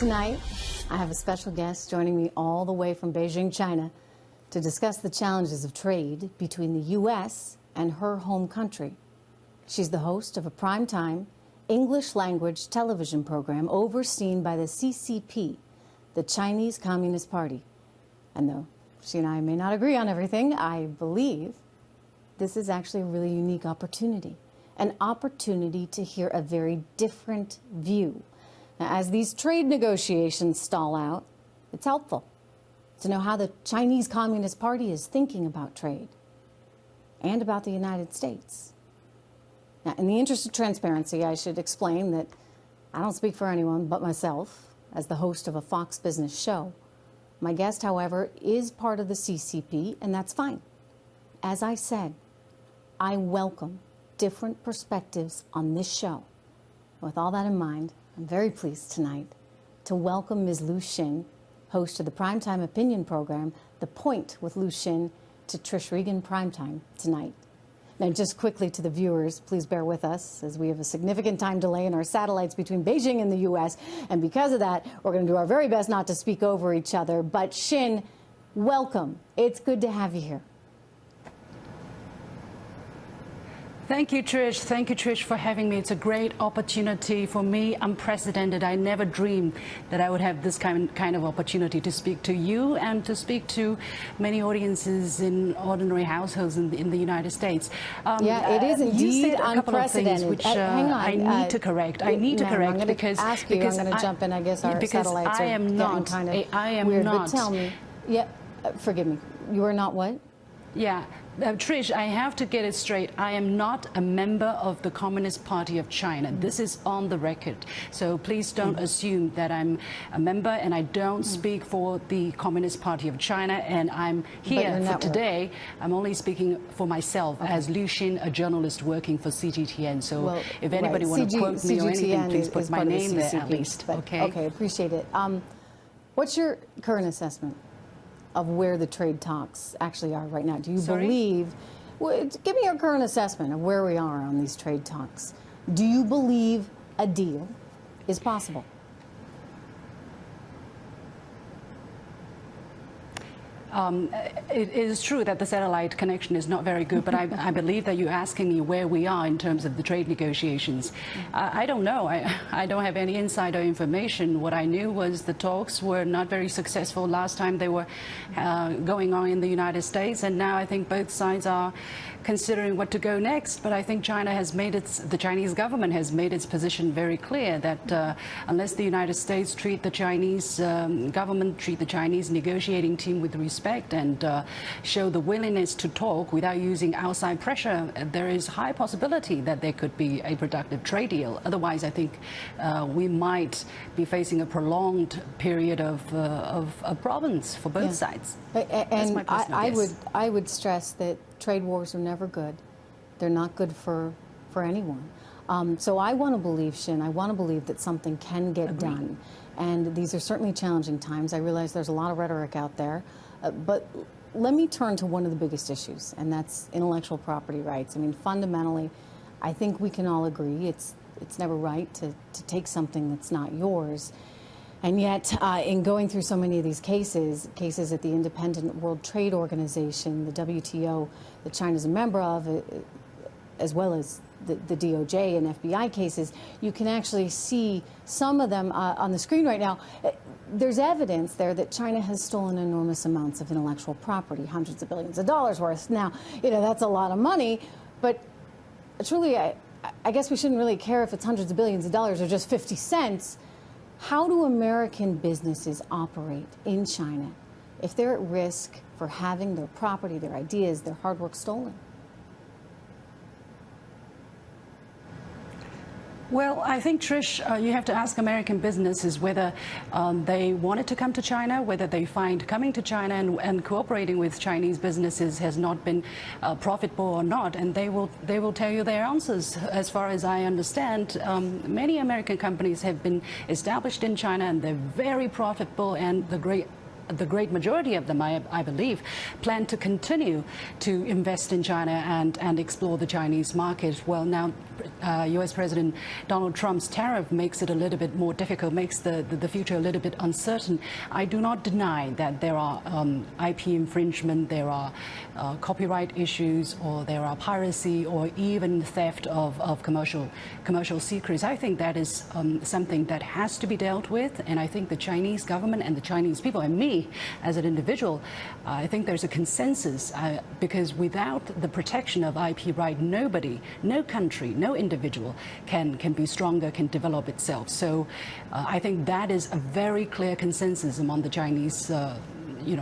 Tonight, I have a special guest joining me all the way from Beijing, China, to discuss the challenges of trade between the U.S. and her home country. She's the host of a primetime English language television program overseen by the CCP, the Chinese Communist Party. And though she and I may not agree on everything, I believe this is actually a really unique opportunity, an opportunity to hear a very different view. Now, as these trade negotiations stall out, it's helpful to know how the Chinese Communist Party is thinking about trade and about the United States. Now, in the interest of transparency, I should explain that I don't speak for anyone but myself as the host of a Fox Business show. My guest, however, is part of the CCP, and that's fine. As I said, I welcome different perspectives on this show. With all that in mind, I'm very pleased tonight to welcome Ms. Liu Xin, host of the primetime opinion program, The Point with Liu Xin, to Trish Regan Primetime tonight. Now, just quickly to the viewers, please bear with us as we have a significant time delay in our satellites between Beijing and the U.S. And because of that, we're going to do our very best not to speak over each other. But Xin, welcome. It's good to have you here. Thank you, Trish. Thank you, Trish, for having me. It's a great opportunity for me, unprecedented. I never dreamed that I would have this kind of opportunity to speak to you and to speak to many audiences in ordinary households in the United States. Yeah, it is indeed unprecedented. Which hang on, I need to correct. I need to correct I'm because ask you, I'm going to jump in. I guess our satellites are getting kind of weird. But tell me, forgive me. You are not what? Yeah. Trish, I have to get it straight. I am not a member of the Communist Party of China. This is on the record. So please don't assume that I'm a member, and I don't speak for the Communist Party of China. And I'm here for today. I'm only speaking for myself as Liu Xin, a journalist working for CGTN. So if anybody wants to quote me or anything, please put my name there at least. Okay, appreciate it. What's your current assessment of where the trade talks actually are right now? Do you believe, give me your current assessment of where we are on these trade talks. Do you believe a deal is possible? It is true that the satellite connection is not very good, but I believe that you're asking me where we are in terms of the trade negotiations. I don't know. I don't have any insider information. What I knew was the talks were not very successful last time they were going on in the United States, and now I think both sides are considering what to go next. But I think the Chinese government has made its position very clear that unless the United States treat the Chinese government, treat the Chinese negotiating team with respect and show the willingness to talk without using outside pressure, there is high possibility that there could be a productive trade deal. Otherwise, I think we might be facing a prolonged period of problems for both sides. And I would stress that trade wars are never good. They're not good for anyone. So I want to believe, Xin, I want to believe that something can get done. And these are certainly challenging times. I realize there's a lot of rhetoric out there. But let me turn to one of the biggest issues, and that's intellectual property rights. I mean, fundamentally, I think we can all agree it's never right to take something that's not yours. And yet, in going through so many of these cases at the Independent World Trade Organization, the WTO, that China's a member of, as well as the DOJ and FBI cases, you can actually see some of them on the screen right now. There's evidence there that China has stolen enormous amounts of intellectual property, hundreds of billions of dollars worth. Now, that's a lot of money, but truly, I guess we shouldn't really care if it's hundreds of billions of dollars or just 50 cents. How do American businesses operate in China if they're at risk for having their property, their ideas, their hard work stolen? Well, I think, Trish, you have to ask American businesses whether they wanted to come to China, whether they find coming to China and cooperating with Chinese businesses has not been profitable or not, and they will tell you their answers. As far as I understand, many American companies have been established in China, and they're very profitable, and the great the great majority of them, I believe, plan to continue to invest in China and explore the Chinese market. Well, now US President Donald Trump's tariff makes it a little bit more difficult, makes the future a little bit uncertain. I do not deny that there are IP infringement, there are copyright issues, or there are piracy, or even theft of commercial secrets. I think that is something that has to be dealt with, and I think the Chinese government and the Chinese people, and me as an individual, I think there's a consensus, because without the protection of IP right, nobody, no country, no individual can be stronger, can develop itself. So I think that is a very clear consensus among the Chinese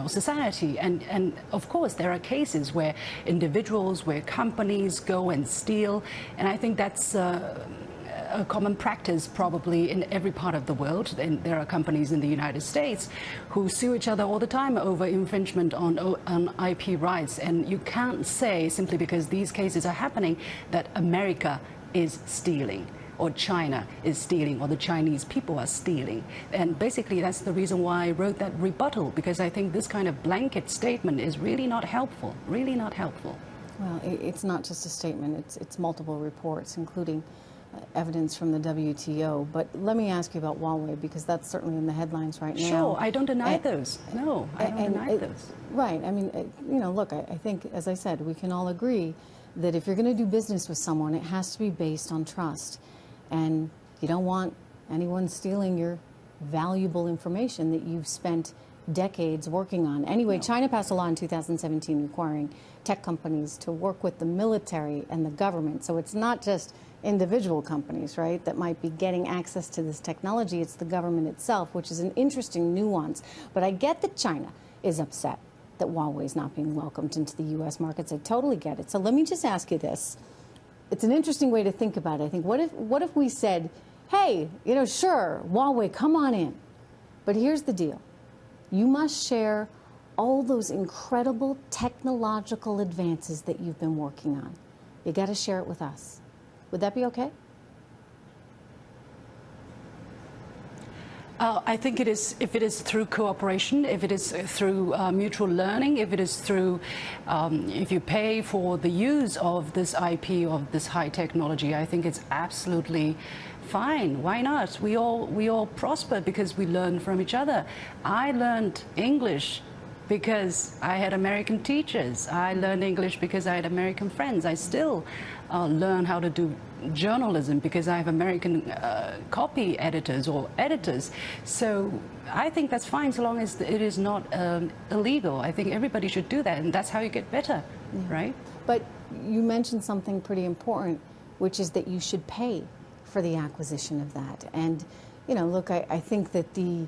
society. And of course, there are cases where individuals, where companies go and steal, and I think that's a common practice probably in every part of the world. And there are companies in the United States who sue each other all the time over infringement on IP rights. And you can't say, simply because these cases are happening, that America is stealing, or China is stealing, or the Chinese people are stealing. And basically that's the reason why I wrote that rebuttal, because I think this kind of blanket statement is really not helpful, really not helpful. Well, it's not just a statement, it's multiple reports, including evidence from the WTO. But let me ask you about Huawei, because that's certainly in the headlines right now. Sure, I don't deny those. No, I don't deny those. Right, I mean, look, I think, as I said, we can all agree that if you're going to do business with someone, it has to be based on trust. And you don't want anyone stealing your valuable information that you've spent decades working on. Anyway, no. China passed a law in 2017 requiring tech companies to work with the military and the government. So it's not just individual companies, right, that might be getting access to this technology. It's the government itself, which is an interesting nuance. But I get that China is upset that Huawei is not being welcomed into the U.S. markets. I totally get it. So let me just ask you this. It's an interesting way to think about it. I think, what if we said, hey, sure, Huawei, come on in. But here's the deal. You must share all those incredible technological advances that you've been working on. You got to share it with us. Would that be okay? I think it is, if it is through cooperation, if it is through mutual learning, if it is through, if you pay for the use of this IP, of this high technology, I think it's absolutely fine. Why not? We all prosper because we learn from each other. I learned English because I had American teachers. I learned English because I had American friends. I still learn how to do journalism because I have American copy editors or editors. So I think that's fine so long as it is not illegal. I think everybody should do that, and that's how you get better, right? But you mentioned something pretty important, which is that you should pay for the acquisition of that. And, look, I think that the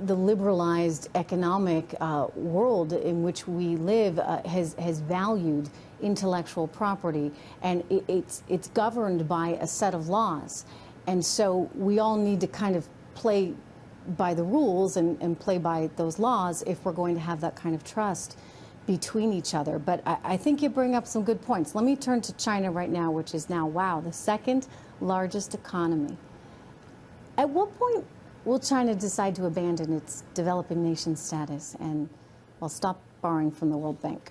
liberalized economic world in which we live has valued intellectual property, and it's governed by a set of laws. And so we all need to kind of play by the rules and play by those laws if we're going to have that kind of trust between each other. But I think you bring up some good points. Let me turn to China right now, which is now, wow, the second largest economy. At what point will China decide to abandon its developing nation status and, well, stop borrowing from the World Bank?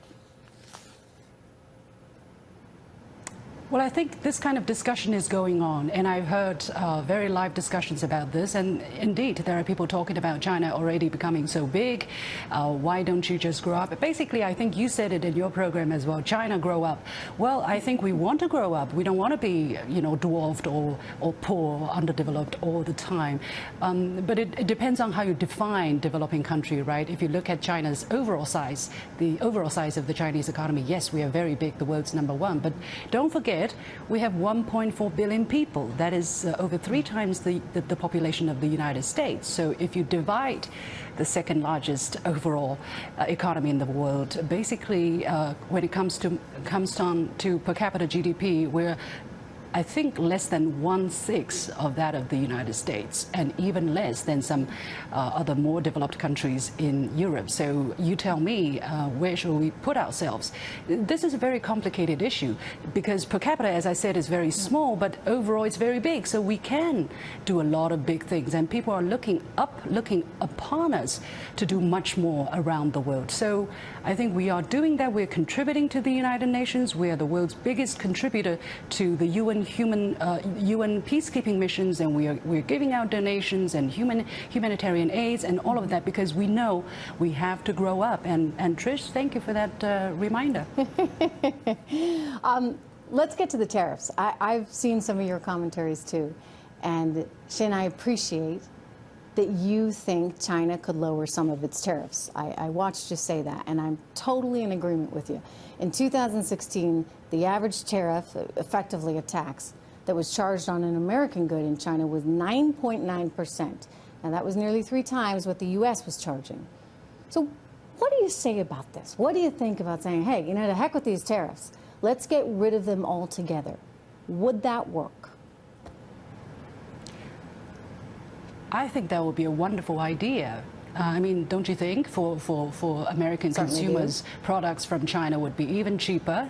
Well, I think this kind of discussion is going on, and I've heard very live discussions about this. And indeed, there are people talking about China already becoming so big. Why don't you just grow up? Basically, I think you said it in your program as well. China grow up. Well, I think we want to grow up. We don't want to be, dwarfed or poor, underdeveloped all the time. But it depends on how you define developing country, right? If you look at China's overall size, the overall size of the Chinese economy, yes, we are very big, the world's #1. But don't forget, we have 1.4 billion people. That is over 3 times the population of the United States. So if you divide the second largest overall economy in the world, basically when it comes down to per capita GDP, we're I think less than 1/6 of that of the United States, and even less than some other more developed countries in Europe. So you tell me, where should we put ourselves? This is a very complicated issue because per capita, as I said, is very small, but overall it's very big. So we can do a lot of big things, and people are looking upon us to do much more around the world. So I think we are doing that. We're contributing to the United Nations. We are the world's biggest contributor to the UN peacekeeping missions, and we're giving out donations and humanitarian aids and all of that because we know we have to grow up. And Trish, thank you for that reminder. Let's get to the tariffs. I've seen some of your commentaries too, and Xin, I appreciate that you think China could lower some of its tariffs. I watched you say that, and I'm totally in agreement with you. In 2016, the average tariff, effectively a tax, that was charged on an American good in China was 9.9%. Now, that was nearly 3 times what the U.S. was charging. So what do you say about this? What do you think about saying, hey, you know, to heck with these tariffs, let's get rid of them altogether? Would that work? I think that would be a wonderful idea. I mean, don't you think for American consumers, products from China would be even cheaper,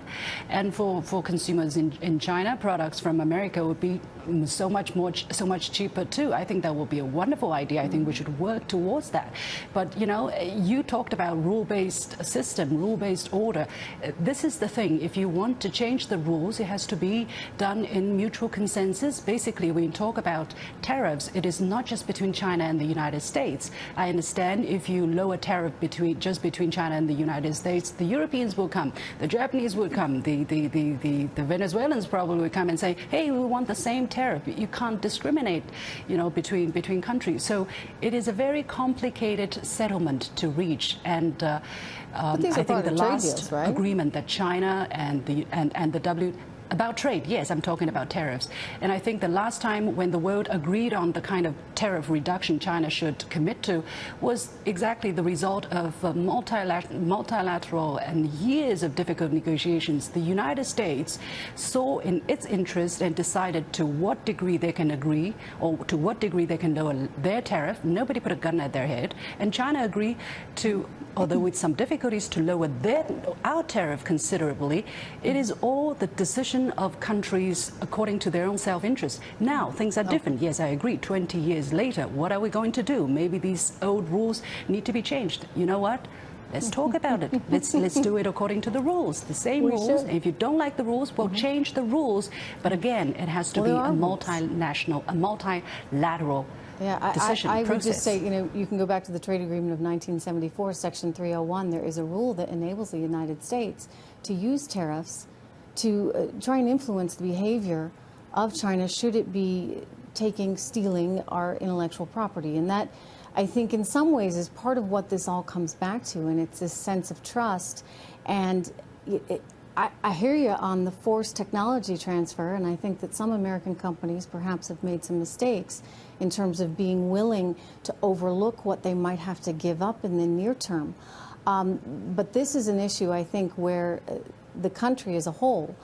and for consumers in China, products from America would be so much cheaper too. I think that will be a wonderful idea. I think we should work towards that. But you know, you talked about rule-based system, rule-based order. This is the thing. If you want to change the rules, it has to be done in mutual consensus. Basically, when you talk about tariffs, it is not just between China and the United States. I understand if you lower tariff just between China and the United States, the Europeans will come, the Japanese will come, the Venezuelans probably will come and say, hey, we want the same tariff. You can't discriminate, you know, between countries. So it is a very complicated settlement to reach, and I think the last agreement that China and the about trade, yes, I'm talking about tariffs. And I think the last time when the world agreed on the kind of tariff reduction China should commit to was exactly the result of multilateral and years of difficult negotiations. The United States saw in its interest and decided to what degree they can agree or to what degree they can lower their tariff. Nobody put a gun at their head. And China agreed to, although with some difficulties, to lower our tariff considerably. It is all the decision of countries according to their own self-interest. Now things are different. Yes, I agree. 20 years later, what are we going to do? Maybe these old rules need to be changed. You know what? Let's talk about it. Let's do it according to the rules, the same rules. And if you don't like the rules, we'll change the rules. But again, it has to be a multinational, a multilateral decision I process. would just say, you know, you can go back to the trade agreement of 1974, Section 301. There is a rule that enables the United States to use tariffs to try and influence the behavior of China should it be stealing our intellectual property. And that, I think, in some ways is part of what this all comes back to, and it's this sense of trust. And I hear you on the forced technology transfer, and I think that some American companies perhaps have made some mistakes in terms of being willing to overlook what they might have to give up in the near term. But this is an issue, I think, where the country as a whole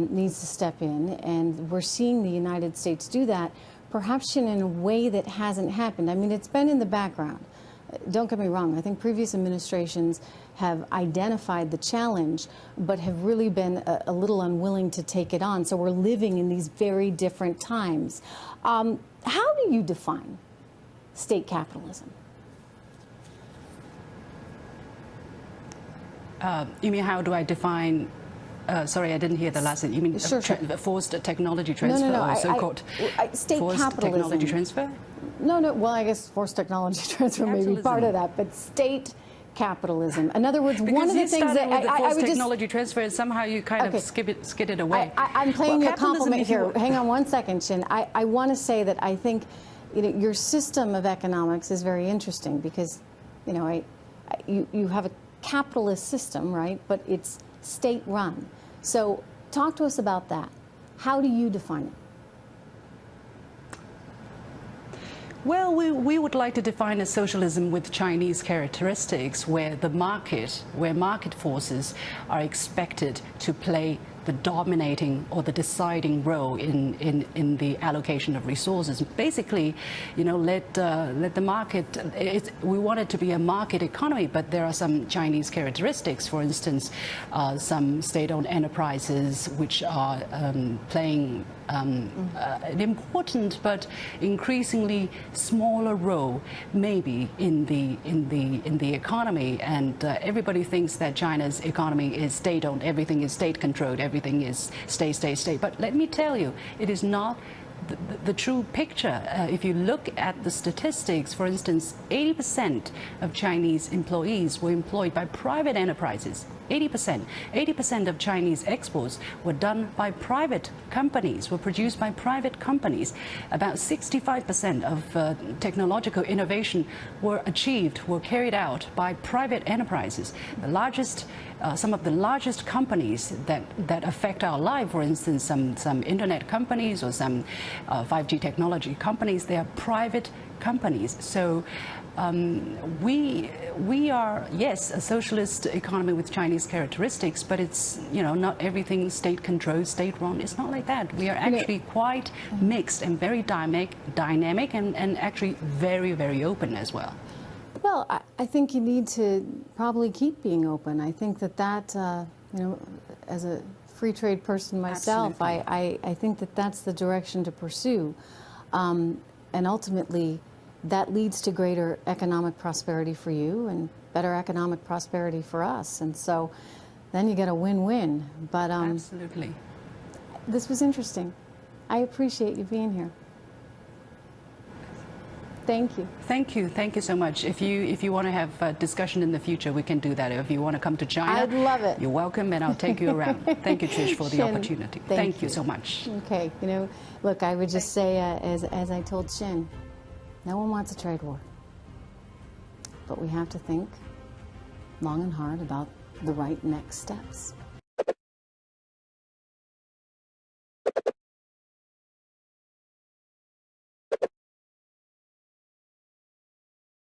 needs to step in, and we're seeing the United States do that, perhaps in a way that hasn't happened. I mean, it's been in the background. Don't get me wrong. I think previous administrations have identified the challenge, but have really been a little unwilling to take it on. So we're living in these very different times. How do you define state capitalism? You mean how do I define? Sorry, I didn't hear the last thing. You mean forced technology transfer, or so-called state forced capitalism. technology transfer? No. Well, I guess forced technology transfer may be part of that, but state capitalism. In other words, one of the things that I would technology transfer, and somehow you kind of skid it away. I'm playing you a compliment here. Hang on one second, Xin. I want to say that I think, you know, your system of economics is very interesting because, you know, you have a capitalist system, right? But it's state-run. So talk to us about that. How do you define it? Well, we would like to define a socialism with Chinese characteristics, where market forces are expected to play the dominating or the deciding role in the allocation of resources. Basically, you know, let the market. We want it to be a market economy, but there are some Chinese characteristics. For instance, some state-owned enterprises which are playing an important but increasingly smaller role, maybe in the economy. And everybody thinks that China's economy is state-owned, everything is state-controlled, everything is state. But let me tell you, it is not the true picture. If you look at the statistics, for instance, 80% of Chinese employees were employed by private enterprises. 80% of Chinese exports were done by private companies, were produced by private companies. About 65% of technological innovation were carried out by private enterprises. The largest, some of the largest companies that affect our life, for instance, some internet companies or some 5G technology companies, they are private companies. So we are, yes, a socialist economy with Chinese characteristics, but it's, you know, not everything state-controlled, state-run. It's not like that. We are actually quite mixed and very dynamic and actually very, very open as well. Well, I think you need to probably keep being open. I think that you know, as a free trade person myself, I think that's the direction to pursue. And ultimately, that leads to greater economic prosperity for you and better economic prosperity for us. And so then you get a win-win. But absolutely. This was interesting. I appreciate you being here. Thank you. Thank you. Thank you so much. If you want to have a discussion in the future, we can do that. If you want to come to China, I'd love it. You're welcome, and I'll take you around. Thank you, Trish, for the opportunity. Thank you so much. Okay. You know, look, I would just say, as I told Xin, no one wants a trade war. But we have to think long and hard about the right next steps.